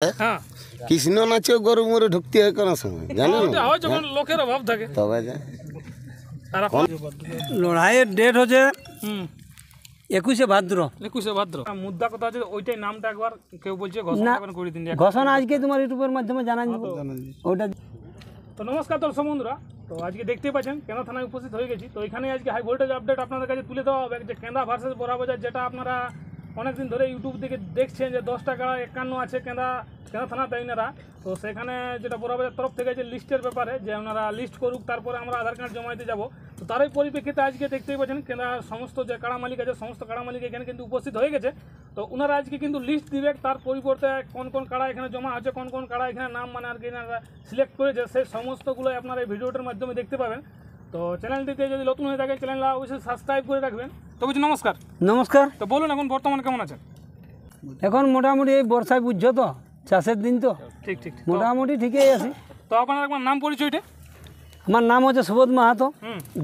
হ্যাঁ কৃষ্ণ নাচে গরু মরে ঢুকতে হয় কোনো সময় জানেন ওটা হয় যখন লোকের অভাব থাকে তবে যা আর এখন লড়াইয়ের ডেট হচ্ছে 21শে ভাদ্র। 21শে ভাদ্র মুদ্রা কথা আছে ওইটাই নামটা একবার কেউ বলছে ঘোষণা করে দিন ঘোষণা আজকে তোমার ইউটিউবের মাধ্যমে জানাই দেবো ওটা। তো নমস্কার দর্শক বন্ধুরা, তো আজকে দেখতেই পাচ্ছেন কেন্দ্রা থানায় উপস্থিত হয়ে গেছি। তো এখানে আজকে হাই ভোল্টেজ আপডেট আপনাদের কাছে তুলে দেওয়া হবে যে কেন্দ্রা ভার্সেস বড়াবাজার, যেটা আপনারা অনেকদিন ধরে ইউটিউব থেকে দেখছেন যে 10 টাকা 51 আছে কেন্দ্রা থানা তাইনারা। তো সেখানে যেটা বড়াবাজার তরফ থেকে যে লিস্টের ব্যাপারে যে ওনারা লিস্ট করুক, তারপরে আমরা আধার কার্ড জমা দিতে যাবো। তো তারই পরিপ্রেক্ষিতে আজকে দেখতেই পাচ্ছেন কেন্দ্রার সমস্ত যে কাড়া মালিক আছে সমস্ত কাড়া মালিক এখানে কিন্তু উপস্থিত হয়ে গেছে। তো ওনারা আজকে কিন্তু লিস্ট দিবে, তার পরিবর্তে কোন কোন কাড়া এখানে জমা আছে, কোন কোন কাড়া এখানে নাম মানে আর কি এনারা সিলেক্ট করেছে, সেই সমস্তগুলো আপনারা এই ভিডিওটার মাধ্যমে দেখতে পাবেন। তো চ্যানেলটিতে যদি নতুন হয়ে থাকে চ্যানেলটা অবশ্যই সাবস্ক্রাইব করে রাখবেন। তো বলছি নমস্কার। নমস্কার। তো বলুন এখন বর্তমানে কেমন আছেন? এখন মোটামুটি এই বর্ষায় বুঝছো তো, চাষের দিন তো ঠিক ঠিক মোটামুটি ঠিকই আছি। তো আপনার একবার নাম পরিচয়টা? আমার নাম হচ্ছে সুবোধ মাহাতো,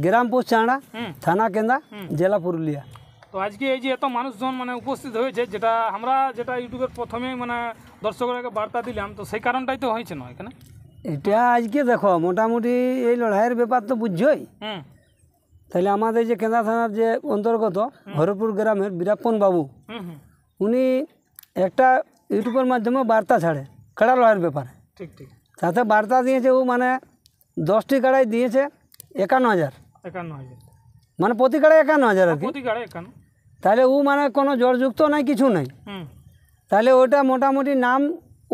গ্রাম পোস্ট চাঁড়া, থানা কেন্দ্রা, জেলা পুরুলিয়া। তো আজকে এই যে এত মানুষজন মানে উপস্থিত হয়েছে, যেটা ইউটিউবের প্রথমে মানে দর্শকদেরকে বার্তা দিলাম, তো সেই কারণটাই তো হয়েছে না এখানে। এটা আজকে দেখো মোটামুটি এই লড়াইয়ের ব্যাপার তো বুঝছোই। তাহলে আমাদের যে কেন্দ্রা থানার যে অন্তর্গত হরিপুর গ্রামের বীরাপ্পন বাবু, উনি একটা ইউটিউবের মাধ্যমে বার্তা ছাড়ে কাড়া লড়াইয়ের ব্যাপারে। ঠিক ঠিক। তাতে বার্তা দিয়েছে ও মানে 10টি কাড়াই দিয়েছে 51,000, 51,000 মানে প্রতি কাড়ায় 51,000 আর কি। প্রতি কাড়ায় 51। তাহলে ও মানে কোনো জড়যুক্ত নাই, কিছু নাই। তাহলে ওটা মোটামুটি নাম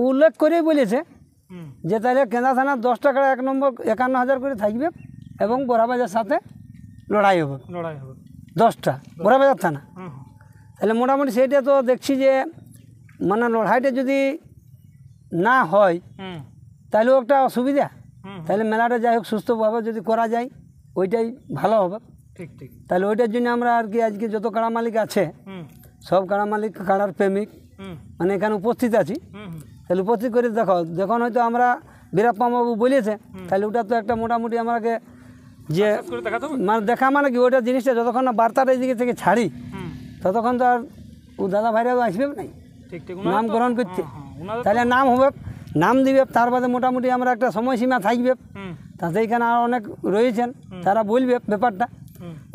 উল্লেখ করেই বলেছে যে তাহলে কেন্দ্রা থানার 10টা কাড়া 1 নম্বর 51,000 করে থাকবে এবং বড়াবাজার সাথে লড়াই হবে 10টা বড়াবাজার থানা। তাহলে মোটামুটি সেইটা তো দেখছি যে মানে লড়াইটা যদি না হয় তাহলেও একটা অসুবিধা। তাহলে মেলাটা যাই হোক সুস্থভাবে যদি করা যায় ওইটাই ভালো হবে। ঠিক ঠিক। তাহলে ওইটার জন্য আমরা আর কি আজকে যত কাড়া মালিক আছে সব কাড়া মালিক কাড়ার প্রেমিক মানে এখানে উপস্থিত আছি। তাহলে উপস্থিত করে দেখো, যখন হয়তো আমরা বীরাপ্পা বাবু বলেছে তাহলে ওটা তো একটা মোটামুটি আমাকে যে মানে দেখা মানে কি ওইটা জিনিসটা যতক্ষণ না বার্তাটা এইদিকে থেকে ছাড়ি ততক্ষণ তো আর ও দাদা ভাইরা তো আসবে নাই নাম গ্রহণ করতে। তাহলে নাম হবে, নাম দিবে, তার বাদে মোটামুটি আমরা একটা সময়সীমা থাকবে। তাতে এখানে আর অনেক রয়েছেন, তারা বলবে ব্যাপারটা,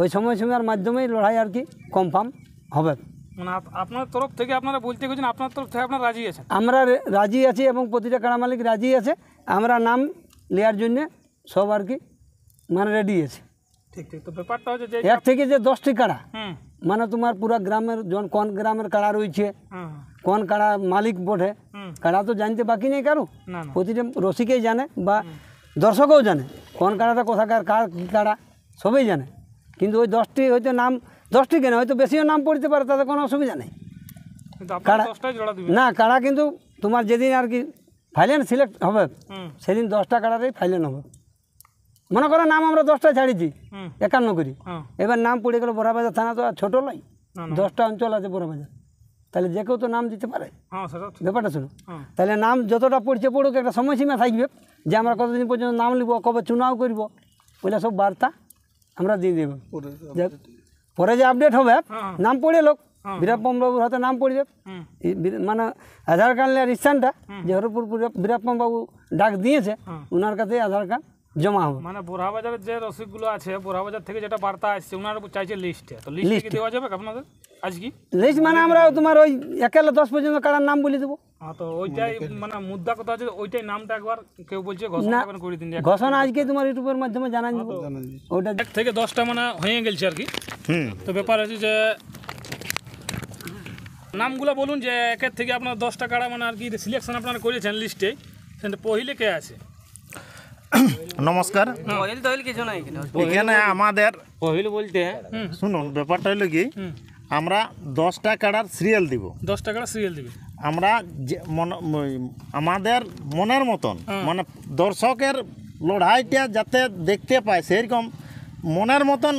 ওই সময়সীমার মাধ্যমেই লড়াই আর কি কনফার্ম হবে। মানে আপনার তরফ থেকে আপনারা বলতে গেছেন আপনার তরফ থেকে আপনারা রাজি আছেন? আমরা রাজি আছি এবং প্রতিটা কাড়া মালিক রাজি আছে। আমরা নাম নেওয়ার জন্যে সব আর কি মানে রেডি আছে। ঠিক ঠিক। তো ব্যাপারটা হচ্ছে যে এক থেকে যে 10টি কাড়া মানে তোমার পুরা গ্রামের কোন গ্রামের কাড়া রয়েছে, কোন কাড়া মালিক বটে, কাড়া তো জানতে বাকি নেই কারো, প্রতিটা রসিকেই জানে বা দর্শকও জানে কোন কাড়াটা কোথাকার কার কী কাড়া সবই জানে। কিন্তু ওই 10টি হয়তো নাম 10টি কেন হয়তো বেশিও নাম পড়তে পারে, তাতে কোনো অসুবিধা নেই। কাড়া না, কাড়া কিন্তু তোমার যেদিন আর কি ফাইনাল সিলেক্ট হবে সেদিন 10টা কাড়ারই ফাইনাল হবে। মনে করো নাম আমরা 10টা ছাড়িছি 51 করি, এবার নাম পড়ে গেল বড়াবাজার থানা তো আর ছোটো নয়, 10টা অঞ্চল আছে বড়াবাজার, তাহলে যে কেউ তো নাম দিতে পারে। ব্যাপারটা শুনো, তাহলে নাম যতটা পড়ছে পড়ুক, একটা সময়সীমা থাকবে যে আমরা কতদিন পর্যন্ত নাম লিখব, কবে চুনাও করব, ওইটা সব বার্তা আমরা দিয়ে দেব। পরে যে আপডেট হবে নাম পড়ে লোক বীরাপ্পন বাবুর হাতে নাম পড়বে, মানে আধার কার্ড নেওয়ার স্থানটা যে হরিপুর বীরাপ্পন বাবু ডাক দিয়েছে ওনার কাছে আধার কার্ড জমা হবে। মানে বোরাবাজারের যে রসিকগুলো আছে বোরাবাজার থেকে যেটা বার্তা আসছে ওনারা চাইছে লিস্টে, তো লিস্ট দেওয়া যাবে আপনাদের আজকে? লিস্ট মানে আমরা তোমার ওই 1-10 পর্যন্ত কাড়ার নাম বলে দেবো। তো ওইটাই মানে মুদ্রা কথা আছে, ওইটাই নামটা একবার কেউ বলছে ঘোষণা করে দিন। ঘোষণা আজকে তোমার ইউটিউবের মাধ্যমে জানাই দেবো। ওইটা 1 থেকে 10টা মানে হয়ে গেছে আর কি। তো ব্যাপার আছে যে নামগুলো বলুন যে 1 থেকে আপনার 10টা কাড়া মানে আর কি সিলেকশন আপনারা করেছেন লিস্টে, সেটা পहिले কে আছে? নমস্কার। এখানে আমাদের পहिले বলতে শুনুন, ব্যাপারটা হলো কি আমরা 10টা কাড়ার সিরিয়াল দিব। 10টা কাড়া সিরিয়াল দিবে আমরা আমাদের মনের মতন মানে দর্শকের লড়াইটা যাতে দেখতে পায় সেরকম মনের মতন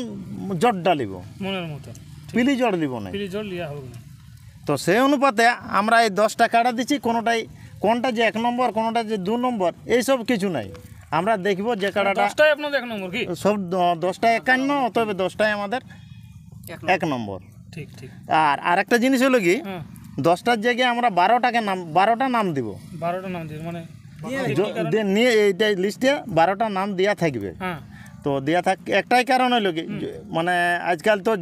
জট ডালিব, মনের মতন পিলি জট দিব না, পিলি জট লিয়া হবে না। তো সেই অনুপাতে আমরা এই 10টা কাড়া দিচ্ছি, কোনটা যে 1 নম্বর কোনটা যে 2 নম্বর এইসব কিছু নাই। আমরা দেখব যে কাড়াটা 10টাই আপনাদের 1 নম্বর কি সব 10টা 51, অতএব 10টাই আমাদের 1 নম্বর। ঠিক ঠিক। আর একটা জিনিস হলো কি 10টার জায়গায় আমরা 12টা নাম দিব। 12টা নাম দিয়ে মানে নিয়ে এইটাই লিস্টে 12টা নাম দেওয়া থাকবে। হ্যাঁ তো দেওয়া একটাই কারণ হলো কি মানে আজকাল তো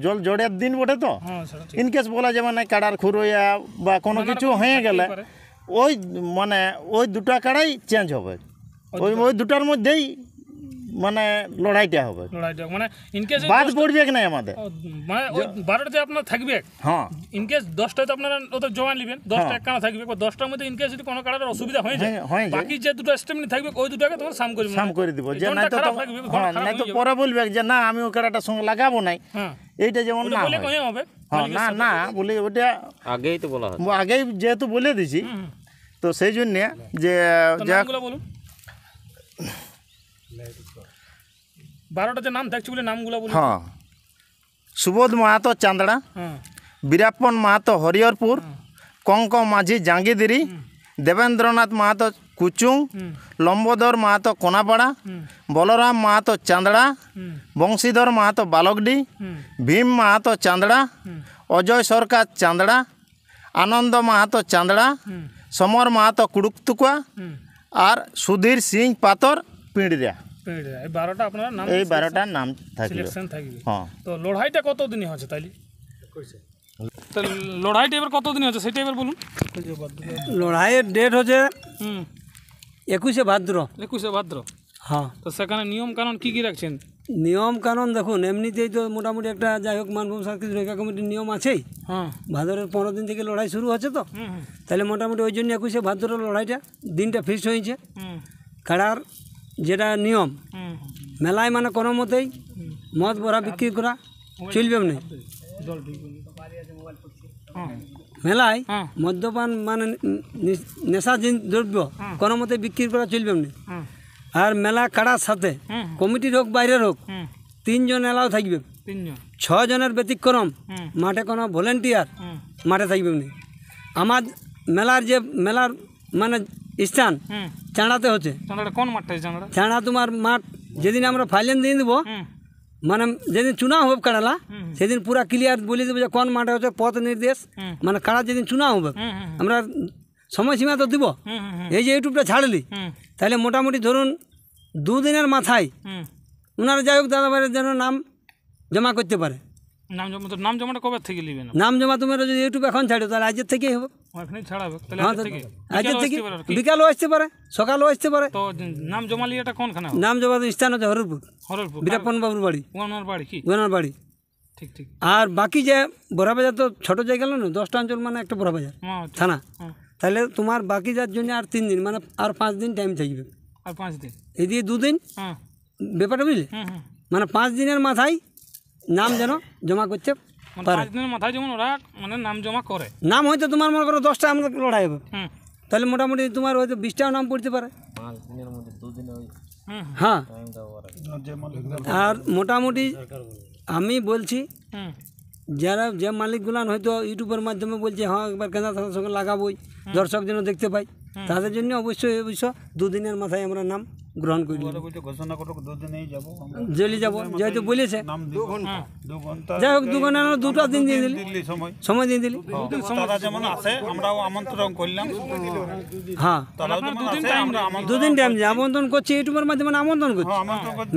জল জড়ের দিন বটে, তো হ্যাঁ সেটা ঠিক। ইনকেস বলা যাবে না কাড়ার খুঁড়োয়া বা কোনো কিছু হয়ে গেলে ওই মানে ওই দুটা কাড়াই চেঞ্জ হবে, ওই দুটার মধ্যেই মানে লড়াইটা হবে, লড়াইটা মানে ইনকেস বাদ পড়বে কি না আমাদের, মানে ওই 12টাতে আপনার থাকবে। হ্যাঁ ইনকেস 10টাতে আপনারা ওদের জমা নেবেন, 10টা এক কানা থাকবে, 10টার মধ্যে ইনকেস যদি কোনো কারণে অসুবিধা হয়ে যায় বাকি যে দুটো স্টেমিনি থাকবে ওই দুটাকে তোমার সাম করে দিব, যে নাই তো নাই তো পরে বলবে যে না আমি ওই কাড়াটার সঙ্গে লাগাবো নাই, এইটা যেমন না বলে কই হবে। হ্যাঁ না না বলে ওটা আগেই তো বলা হয়, আগেই যেহেতু বলে দিছি, তো সেই জন্য যে নামগুলো বলুন 12টা যে নাম থাকছে বলে নামগুলো বলুন। হ্যাঁ, সুবোধ মাহাতো চান্দড়া, হ্যাঁ বীরাপ্পন মাহাতো হরিহরপুর, কঙ্ক মাঝি জাঙ্গিদিরি, দেবেন্দ্রনাথ মাহাতো কুচুং, লম্বোদর মাহাতো কোনাপাড়া, বলরাম মাহাতো চান্দড়া, বংশীধর মাহাতো বালকডি, ভীম মাহাতো চান্দড়া, অজয় সরকার চান্দড়া, আনন্দ মাহাতো চান্দড়া, সমর মাহাতো কুড়ুকতুকুয়া আর সুধীর সিং পাতর পিঁড়িয়া। এই 12টা আপনারা নাম এই 12টার নাম থাকবে। সিলেকশন থাকবে। হ্যাঁ, তো লড়াইটা কত দিনে হচ্ছে তাইলে? তো লড়াইটা এবার কত দিনে হচ্ছে সেটা এবার বলুন। লড়াইয়ের ডেট হচ্ছে হুম 21শে ভাদ্র। 21শে ভাদ্র। হ্যাঁ, তো সেখানে নিয়ম কানুন কি কি রাখছেন? নিয়ম কানুন দেখুন, এমনিতেই তো মোটামুটি একটা যাই হোক মানভূম সাংস্কৃতিক রক্ষা কমিটির নিয়ম আছেই। হ্যাঁ ভাদরের 15 দিন থেকে লড়াই শুরু হচ্ছে, তো তাহলে মোটামুটি ওই জন্য 21শে ভাদ্র লড়াইটা দিনটা ফিক্সড হয়েছে। কাড়ার যেটা নিয়ম, মেলায় মানে কোনো মতেই মদ বড়া বিক্রি করা চলবে না। মেলায় মদ্যপান মানে নেশা দ্রব্য কোনো মতে বিক্রি করা চলবে না। আর মেলা কাড়ার সাথে কমিটির হোক বাইরের হোক 3 জন এলাও থাকবে। 6 জনের ব্যতিক্রম মাঠে কোনো ভলেন্টিয়ার মাঠে থাকবে না। আমার মেলার মানে স্থান চাঁড়াতে হচ্ছে। কোন মাঠটা? চাঁড়া তোমার মাঠ যেদিন আমরা ফাইলেন দিয়ে দেবো, মানে যেদিন চুনা হবে কাড়ালা সেদিন পুরা ক্লিয়ার বলে দেবো যে কোন মাঠে হচ্ছে, পথ নির্দেশ মানে কাড়া যেদিন চুনা হবে আমরা সময়সীমা তো দিব। এই যে ইউটিউবটা ছাড়লি তাহলে মোটামুটি ধরুন 2 দিনের মাথায় ওনারা যাই হোক দাদাভাইয়ের যেন নাম জমা করতে পারে। নাম জমাটা কবে থেকে নেবেন? নাম জমা তুমি যদি ইউটিউব এখন ছাড়ো তাহলে আজের থেকেই হবে। আজের থেকে বিকালও আসতে পারে, সকালও আসতে পারে। তো নাম জমা লিয়েটা কোনখানে? নাম জমা স্থান হচ্ছে হরিপুর, বীরাপ্পন বাবুর বাড়ি, ওনার বাড়ি। ঠিক ঠিক। আর বাকি যে বড়াবাজার তো ছোট জায়গা না, 10টা অঞ্চল মানে একটা বড়াবাজার থানা, তাহলে তোমার বাকি যার জন্য আর 3 দিন মানে আর 5 দিন টাইম থাকবে। আর 5 দিন এই দিয়ে 2 দিন ব্যাপারটা বুঝলে, মানে 5 দিনের মাথায় নাম যেন জমা করতে পারে। 5 দিনের মাথায় যেমন ওরা মানে নাম জমা করে। নাম হয়তো তোমার মনে করো 10টা আমরা লড়াই হবে, তাহলে মোটামুটি তোমার হয়তো 20টাও নাম পড়তে পারে। 5 দিনের মধ্যে 2 দিন ওই হ্যাঁ, আর মোটামুটি আমি বলছি যারা যে মালিকগুলান হয়তো ইউটিউবের মাধ্যমে বলছে হ্যাঁ একবার কেনা থাকার সঙ্গে লাগাবোই, দর্শক যেন দেখতে পাই, তাদের জন্য অবশ্যই 2 দিনের মাথায় আমরা নাম গ্রহণ করি। ঘোষণা করো 2 দিনেই যাবো, জেলি যাবো যেহেতু বলেছে। যাই হোক 2 ঘন্টা 2টা দিন দিয়ে দিলি, সময় দিয়ে দিলি। তারা যেমন আসে আমরাও আমন্ত্রণ করলাম। হ্যাঁ, 2 দিন টাইম আমন্ত্রণ করছি ইউটিউবের মাধ্যমে, আমন্ত্রণ করছি।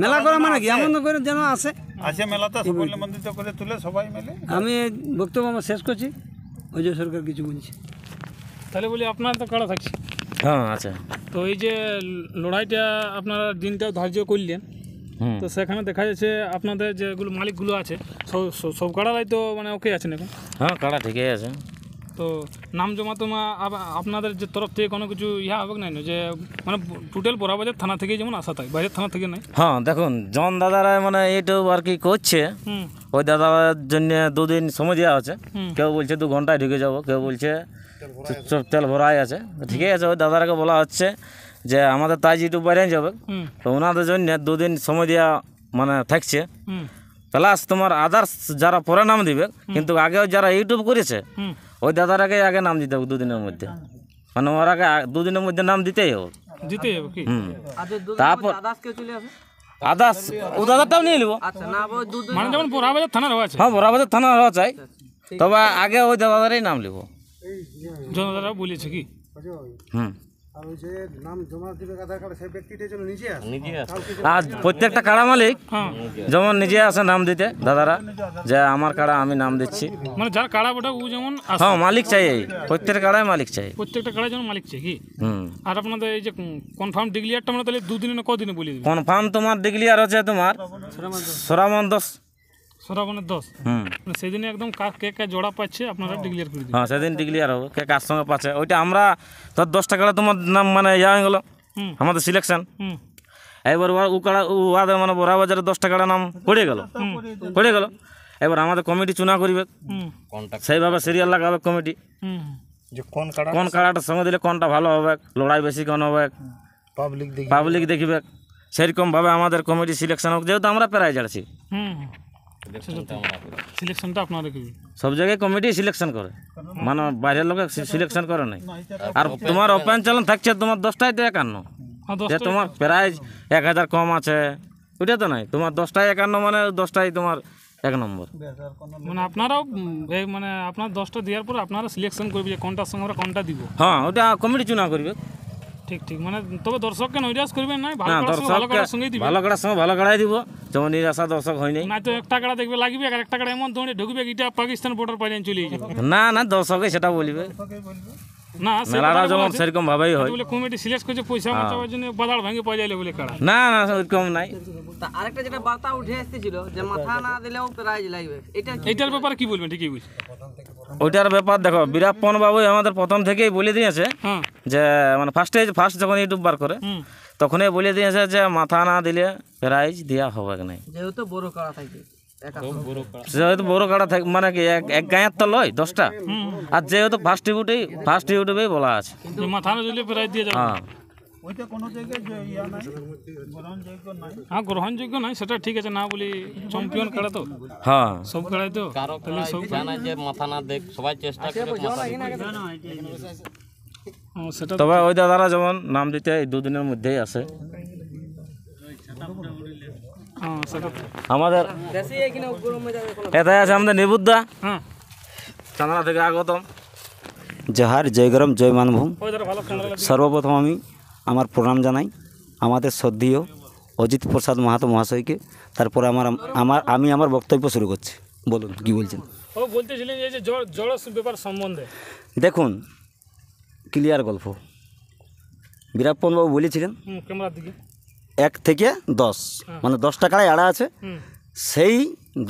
মেলা করা মানে কি আমন্ত্রণ করে যেন আসে মেলাতে সকলে মন্দির করে তুলে সবাই মিলে। আমি বক্তব্য আমার শেষ করছি। অজয় সরকার কিছু বলছি। তাহলে বলি আপনার তো কাড়া থাকছে। হ্যাঁ আচ্ছা, তো এই যে লড়াইটা আপনারা দিনটা ধার্য করলেন, তো সেখানে দেখা যাচ্ছে আপনাদের যেগুলো মালিকগুলো আছে সব কাড়ারাই তো মানে ওকে আছেন এখন? হ্যাঁ কাড়া ঠিকই আছে। তো নাম জমা তোমা আপনাদের যে তরফ থেকে কোনো কিছু হবে না যে মানে টোটাল বড়াবাজার থানা থেকে যেমন আসা থাকে, বাইরের থানা থেকে নাই? হ্যাঁ দেখুন, জন দাদারা মানে এইটুকু আর কি করছে, ওই দাদার জন্য 2 দিন সময় দেওয়া আছে। কেউ বলছে 2 ঘন্টায় ঢুকে যাবো, কেউ বলছে তেল ভরাই আছে। ঠিকই আছে, ওই দাদারাকে বলা হচ্ছে যে আমাদের তাই ইউটিউব বাইরে যাবে, তো ওনাদের জন্য 2 দিন সময় দেওয়া মানে থাকছে। প্লাস তোমার আদার্স যারা পরে নাম দিবে, কিন্তু আগেও যারা ইউটিউব করেছে ওই দাদারাকে আগে নাম দিতে হবে 2 দিনের মধ্যে, মানে ওর আগে 2 দিনের মধ্যে নাম দিতেই হবে। তারপর আদার্স ও দাদারটাও নিয়ে নেবো। মানে যেমন বড়াবাজার থানার আছে। হ্যাঁ বড়াবাজার থানা হওয়া চাই, তবে আগে ওই দাদাদারই নাম লিব। জনতারা বলেছে কি হুম আর প্রত্যেকটা কাড়া মালিক যেমন নিজে আসে নাম দিতে দাদারা, যে আমার কাড়া আমি নাম দিচ্ছি। মানে যার কাড়া বটা ও যেমন আসে, হ্যাঁ মালিক চাই, এই প্রত্যেকটা কাড়ায় মালিক চাই। প্রত্যেকটা কাড়া যেমন মালিক চাই কি। হুম আর আপনাদের এই যে কনফার্ম ডিক্লিয়ারটা মানে তাহলে দুদিনে না কদিনে বলে দিবেন? কনফার্ম তোমার ডিক্লিয়ার হচ্ছে তোমার সরামন 10। সরাবনের 10 মানে সেদিনে একদম কে কে জোড়া পাচ্ছে আপনারা ডিক্লিয়ার করে দিবেন। হ্যাঁ সেদিন ডিক্লিয়ার হবে কে কার সঙ্গে পাচ্ছে। ওইটা আমরা ধর 10টা কাড়া তোমার নাম মানে ইয়া হয়ে গেলো আমাদের সিলেকশন। এবার ও কাড়া ওদের মানে বড়া বাজারে 10টা কাড়া নাম পড়ে গেল। এবার আমাদের কমিটি চুনা করবে, সেইভাবে সিরিয়াল লাগাবে কমিটি যে কোন কাড়া কোন কাড়াটার সঙ্গে দিলে কোনটা ভালো হবে, লড়াই বেশি কোন হবে, পাবলিক দেখবে। সেরকমভাবে আমাদের কমিটি সিলেকশন হোক, যেহেতু আমরা প্রাইজ আছি। সিলেকশনটা আপনারা করবেন? সব জায়গায় কমিটি সিলেকশন করে, মানে বাইরের লোক সিলেকশন করে নাই। আর তোমার ওপেন চ্যালেঞ্জ থাকছে তোমার 10টায় তো 51, যে তোমার প্রাইজ 1000 কম আছে ওইটা তো নাই। তোমার 10টায় 51 মানে 10টায় তোমার 1 নম্বর। মানে আপনারাও এই মানে আপনার 10টা দেওয়ার পর আপনারা সিলেকশন করবে যে কোনটার সঙ্গে আমরা কোনটা দিব। হ্যাঁ ওটা কমিটি চুনা করবে। ঠিক ঠিক, মানে তবে দর্শককে নৈরাশ করবেন না, না ভালো কাড়ার সঙ্গেই দিবেন। ভালো কাড়ার সঙ্গে ভালো কাড়াই দিব, যেমন নিরাশা দর্শক হয় নাই। না তো একটা কাড়া দেখবে লাগবে আর একটা কাড়া এমন দৌড়ে ঢুকবে এটা পাকিস্তান বর্ডার পাইলেন চলে যাবে। না দর্শকে সেটা বলবে না মেলাটা যেমন সেরকম ভাবেই হয়। বলে কমিটি সিলেক্ট করছে পয়সা বাঁচাবার জন্য বাজার ভাঙে পাই যাইলে বলে কাড়া। না ওইরকম নাই। তা আরেকটা যেটা বার্তা উঠে আসতেছিল যে মাথা না দিলেও প্রাইজ লাগবে, এইটার ব্যাপারে কি বলবেন? ঠিকই বুঝছি। ওইটার ব্যাপার দেখো, বীরাপ্পন বাবু আমাদের প্রথম থেকেই বলে দিয়েছে হ্যাঁ যে মানে ফার্স্ট যখন ইউটিউব বার করে তখনই বলে দিয়েছে যে মাথা না দিলে প্রাইজ দেওয়া হবে না। যেহেতু বড় কাড়া থাকে যেহেতু বড় কাড়া থাকে মানে কি এক গাঁয়ের তো লয় 10টা, আর যেহেতু ফার্স্ট ইউটিউবেই বলা আছে যে মাথা না দিলে প্রাইজ দিয়ে যাবে। হ্যাঁ ওইটা কোনো জায়গায় যে ইয়া নাই, গ্রহণযোগ্য নাই। হ্যাঁ গ্রহণযোগ্য নয় সেটা ঠিক আছে, না বলি চ্যাম্পিয়ন কাড়া তো হ্যাঁ সব কাড়াই তো তাহলে সব যে মাথা না দেখ সবাই চেষ্টা করে সেটা তবে ওই দাদারা যেমন নাম দিতে এই 2 দিনের মধ্যেই আসে। হ্যাঁ সেটা তো আমাদের বেশি এখানে গরমে যাবে কোনো এটাই আছে আমাদের নিবুদ্ধা হ্যাঁ চান্দনা থেকে আগতম। জহার জয় গরম জয় মানভূম। ওই ধরো ভালো ক্যামেরা লাগবে। সর্বপ্রথম আমি আমার প্রণাম জানাই আমাদের শ্রদ্ধেয় অজিত প্রসাদ মাহাতো মহাশয়কে। তারপরে আমি আমার বক্তব্য শুরু করছি। বলুন কি বলছেন? ও বলতেছিলেন এই যে জড় ব্যাপার সম্বন্ধে। দেখুন ক্লিয়ার গল্প। বীরাপ্পনবাবু বলেছিলেন ক্যামেরার দিকে 1 থেকে 10 মানে 10টা কাড়ায় আড়া আছে। সেই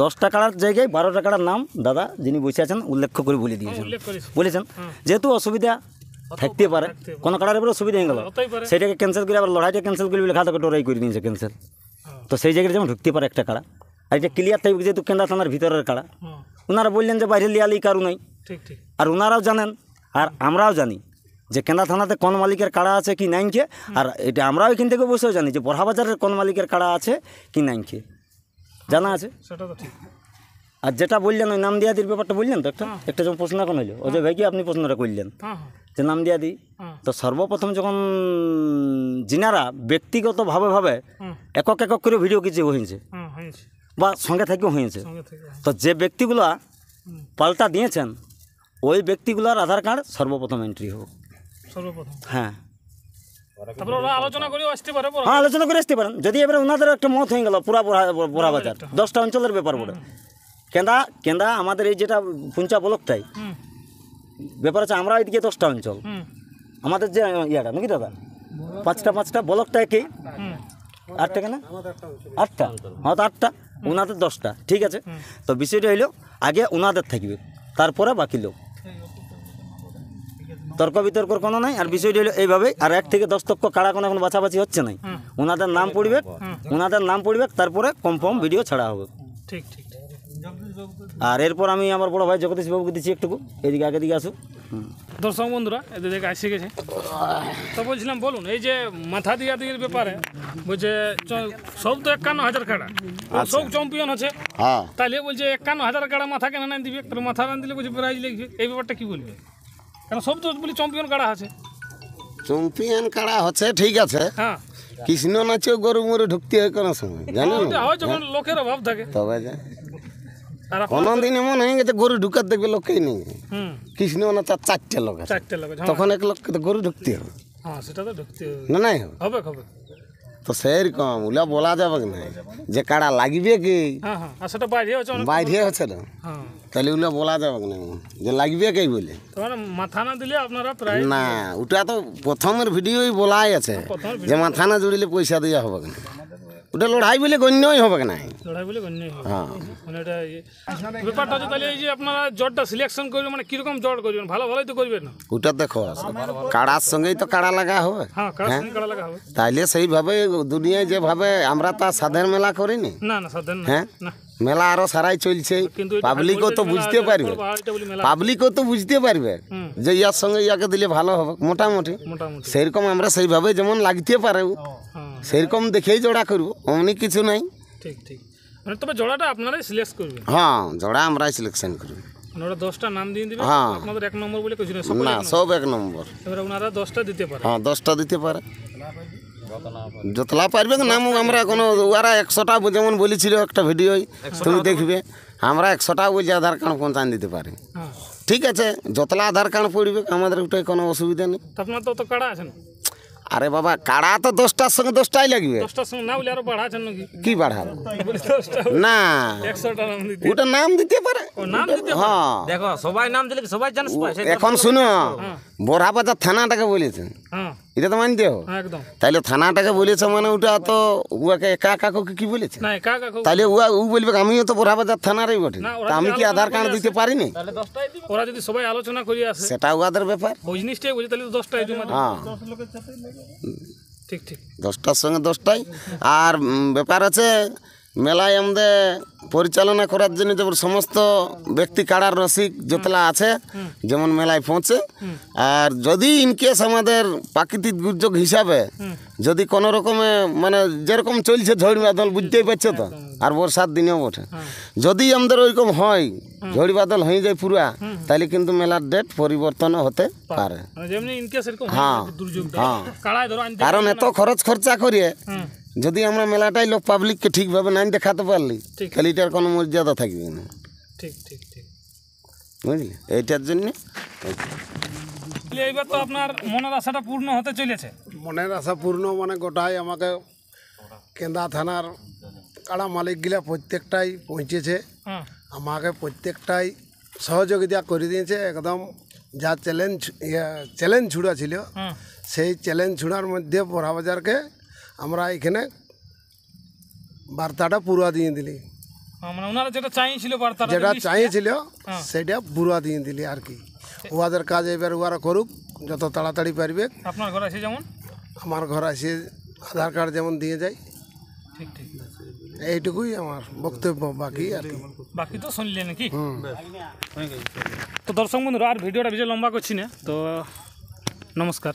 10টা কাড়ার জায়গায় 12টা কাড়ার নাম দাদা যিনি বসে আছেন উল্লেখ করে বলে দিয়েছেন, উল্লেখ করেছি। বলেছেন যেহেতু অসুবিধা থাকতে পারে, কোনো কাড়ার এবার অসুবিধা হয়ে গেল হতেই পারে। সেটাকে ক্যান্সেল করে আবার লড়াইটা ক্যান্সেল করে বলে খাতা টোরাই করে নিয়েছে ক্যান্সেল। তো সেই জায়গায় যেমন ঢুকতে পারে একটা কাড়া, আর এটা ক্লিয়ার থাকবে যেহেতু কেন্দ্রা থানার ভিতরের কাড়া। ওনারা বললেন যে বাইরে লিয়ালি কারু নাই, ঠিক ঠিক। আর ওনারাও জানেন আর আমরাও জানি যে কেন্দ্রা থানাতে কোন মালিকের কাড়া আছে কি নাইনকে, আর এটা আমরাও এখান থেকে বসেও জানি যে বড়হাবাজারের কোন মালিকের কাড়া আছে কি নাইনকে জানা আছে। সেটা তো ঠিক। আর যেটা বললেন ওই নাম দিয়াদির ব্যাপারটা বললেন তো একটা যখন প্রশ্ন এখন হইলো অজয় ভাই কি আপনি প্রশ্নটা করলেন হ্যাঁ হ্যাঁ যে নাম দিয়াদি। তো সর্বপ্রথম যখন যিনারা ব্যক্তিগতভাবে একক করে ভিডিও কিছু হয়েছে হ্যাঁ হয়েছে বা সঙ্গে থেকেও হয়েছে, সঙ্গে থেকে তো যে ব্যক্তিগুলা পাল্টা দিয়েছেন ওই ব্যক্তিগুলার আধার কার্ড সর্বপ্রথম এন্ট্রি হোক। সর্বপ্রথম হ্যাঁ তারপরে ওরা আলোচনা করেও আসতে পারে পরে। হ্যাঁ আলোচনা করে আসতে পারেন। যদি এবারে ওনাদের একটা মত হয়ে গেল পুরা বড়হাবাজার 10টা অঞ্চলের ব্যাপার বলে কেন্দা আমাদের এই যেটা পুঞ্চা ব্লকটাই ব্যাপার আছে, আমরা এদিকে 10টা অঞ্চল আমাদের যে ইয়াটা নাকি দাদা 5টা ব্লকটা একই 8টা কেন 8টা হ্যাঁ তো 8টা ওনাদের 10টা ঠিক আছে। তো বিষয়টা হইলো আগে ওনাদের থাকবে তারপরে বাকি লোক, তর্ক বিতর্কর কোনো নাই। আর বিষয়টা হলো এইভাবেই, আর 1 থেকে 10 তক কাড়া কোনো এখন বাছাবাছি হচ্ছে নাই, ওনাদের নাম পড়বে তারপরে কনফার্ম ভিডিও ছাড়া হবে। ঠিক ঠিক। আর এরপর আমি আমার বড় ভাই জগদীশ বাবুকে দিচ্ছি একটুকু এদিকে আগে দিকে আসুক। দর্শক বন্ধুরা এদের দেখে আসে গেছে। তো বলছিলাম বলুন এই যে মাথা দিয়া দিয়ের ব্যাপারে বলছে সব তো 51,000 কাড়া সব চ্যাম্পিয়ন আছে, হ্যাঁ তাহলে বলছে 51,000 কাড়া মাথা কেন না দিবে, মাথা না দিলে বলছে প্রাইজ লিখবে, এই ব্যাপারটা কি বলবে? কারণ সব তো বলি চ্যাম্পিয়ন কাড়া আছে। চ্যাম্পিয়ন কাড়া হচ্ছে ঠিক আছে, হ্যাঁ কৃষ্ণ নাচেও গরু মরে ঢুকতে হয় কোনো সময় জানেন ওটা হয় যখন লোকের অভাব থাকে। তবে যে আর আপনার কোনোদিন এমন হয়ে গেছে গরু ঢুকার দেখবে লোককেই নেই হুম কৃষ্ণ না চারটে লোক আছে 4টে লোক আছে। তখন এক লোককে তো গরু ঢুকতে হবে হ্যাঁ সেটা তো ঢুকতে হবে। না নাই হবে হবে হবে তো সেইরকম ওগুলা বলা যাবে না যে কাড়া লাগবে কি হ্যাঁ হ্যাঁ আর সেটা বাইরে হচ্ছে অনেক বাইরে হচ্ছে না হ্যাঁ তাহলে ওগুলা বলা যাবে না যে লাগবে কে বলে তো মানে মাথা না দিলে আপনারা প্রায় না ওটা তো প্রথমের ভিডিওই বলাই আছে প্রথমের যে মাথা না জুড়িলে পয়সা দেওয়া হবে না ওটা লড়াই বলে গণ্যই হবে না লড়াই বলে গণ্য হবে। হ্যাঁ মানে এটা ব্যাপারটা হচ্ছে তাহলে এই যে আপনারা জটটা সিলেকশন করবেন মানে কিরকম জট করবেন ভালো ভালোই তো করবেন না ওটা দেখো কাড়ার সঙ্গেই তো কাড়া লাগা হবে হ্যাঁ কার সঙ্গে কাড়া লাগা হবে তাইলে সেইভাবে দুনিয়ায় যেভাবে আমরা তো আর সাধারণ মেলা করিনি না না সাধারণ না হ্যাঁ না মেলা আরো সারাই চলছে কিন্তু এটা পাবলিকও তো মেলা বুঝতে পারবে এটা বলি মেলা পাবলিকও তো বুঝতে পারবে হুম। যে ইয়ার সঙ্গে ইয়াকে দিলে ভালো হবে মোটামুটি মোটামুটি সেইরকম আমরা সেইভাবে যেমন লাগতে পারে হ্যাঁ সেইরকম দেখেই জোড়া করবো অমনি কিছু নাই ঠিক ঠিক মানে তবে জোড়াটা আপনারাই সিলেক্ট করবেন হ্যাঁ জোড়া আমরাই সিলেকশন করবো মানে ওরা 10টা নাম দিয়ে দিবেন হ্যাঁ। আপনাদের 1 নম্বর বলে কিছু না সকলে না 1 নম্বর। সব 1 নম্বর এবার ওনারা 10টা দিতে পারে হ্যাঁ 10টা দিতে পারে যতলা পারবে নাম আমরা কোনো ওরা 100টা যেমন বলেছিল একটা ভিডিওই তুমি দেখবে আমরা 100টা বলছি আধার কার্ড পৌঁছান দিতে পারি হ্যাঁ ঠিক আছে যতলা আধার কার্ড পড়বে আমাদের ওটাই কোনো অসুবিধা নেই তো আপনার তো কাড়া আছেন আরে বাবা কাড়া তো 10টার সঙ্গে 10টাই লাগবে 10টার সঙ্গে না বলে আরো বাড়াছেন নাকি কি বাড়াবো বলি 10টা না 100টা নাম দিতে ওটা নাম দিতে পারে ও নাম দিতে হ্যাঁ দেখো সবাই নাম দিলে কি সবাই জানে সবাই সেই এখন শুনো বোরহাবাজার থানাটাকে বলেছেন হ্যাঁ এটা তো মানতে হবে হ্যাঁ একদম তাইলে থানাটাকে বলেছে মানে ওটা তো উয়াকে একা কাকুকে কি বলেছে না কাকা তাইলে ও বলবে আমিও তো বোরহাবাজার থানারই বটে না, ওরা তা আমি যদি কি আধার কার্ড আলোচনা দিতে পারিনি ওরা যদি সবাই আলোচনা করে আসে সেটা ওদের ব্যাপার জিনিসটাই বুঝে তাহলে তো 10টাই জমা দেবে। হ্যাঁ ঠিক ঠিক 10টার সঙ্গে 10টাই আর ব্যাপার আছে মেলায় আমাদের পরিচালনা করার জন্য যে সমস্ত ব্যক্তি কাড়ার রসিক যতলা আছে যেমন মেলায় পৌঁছে আর যদি ইনকেস আমাদের প্রাকৃতিক দুর্যোগ হিসাবে যদি কোনো রকমে মানে যেরকম চলছে ঝড় বাদল বুঝতেই পারছো তো আর বর্ষার দিনেও ওঠে যদি আমাদের ওইরকম হয় ঝড় বাদল হয়ে যায় পুরা তাহলে কিন্তু মেলার ডেট পরিবর্তনও হতে পারে মানে যেমনি ইনকেস এরকম হ্যাঁ, দুর্যোগটা হ্যাঁ। কাড়ায় ধরো আনতে কারণ এত খরচ খরচা করিয়ে হুম যদি আমরা মেলাটাই লোক পাবলিককে ঠিকভাবে নাই দেখাতে পারলি ঠিক। তাহলে এটার কোনো মর্যাদা থাকবে না ঠিক ঠিক ঠিক বুঝলি এইটার জন্য তাহলে এইবার তো আপনার মনের আশাটা পূর্ণ হতে চলেছে মনের আশা পূর্ণ মানে গোটাই আমাকে কেন্দা থানার কাড়া মালিকগুলা প্রত্যেকটাই পৌঁছেছে হ্যাঁ আমাকে প্রত্যেকটাই সহযোগিতা করে দিয়েছে একদম যা চ্যালেঞ্জ ছুড়া ছিল হ্যাঁ সেই চ্যালেঞ্জ ছুড়ার মধ্যে বোরহাবাজারকে আমরা এখানে বার্তাটা পুরা দিয়ে দিলি মানে ওনারা যেটা চাইছিল বার্তাটা যেটা যে চাইছিল হ্যাঁ। সেটা পুরা দিয়ে দিলি আর কি ওদের কাজ এবার ওরা করুক যত তাড়াতাড়ি পারবে আপনার ঘরে আছে যেমন আমার ঘর আসে আধার কার্ড যেমন দিয়ে যায় ঠিক ঠিক এইটুকুই আমার বক্তব্য বাকি আর কি বাকি তো শুনলে নাকি তো দর্শক বন্ধুরা আর ভিডিওটা বেশি লম্বা করছি না তো নমস্কার।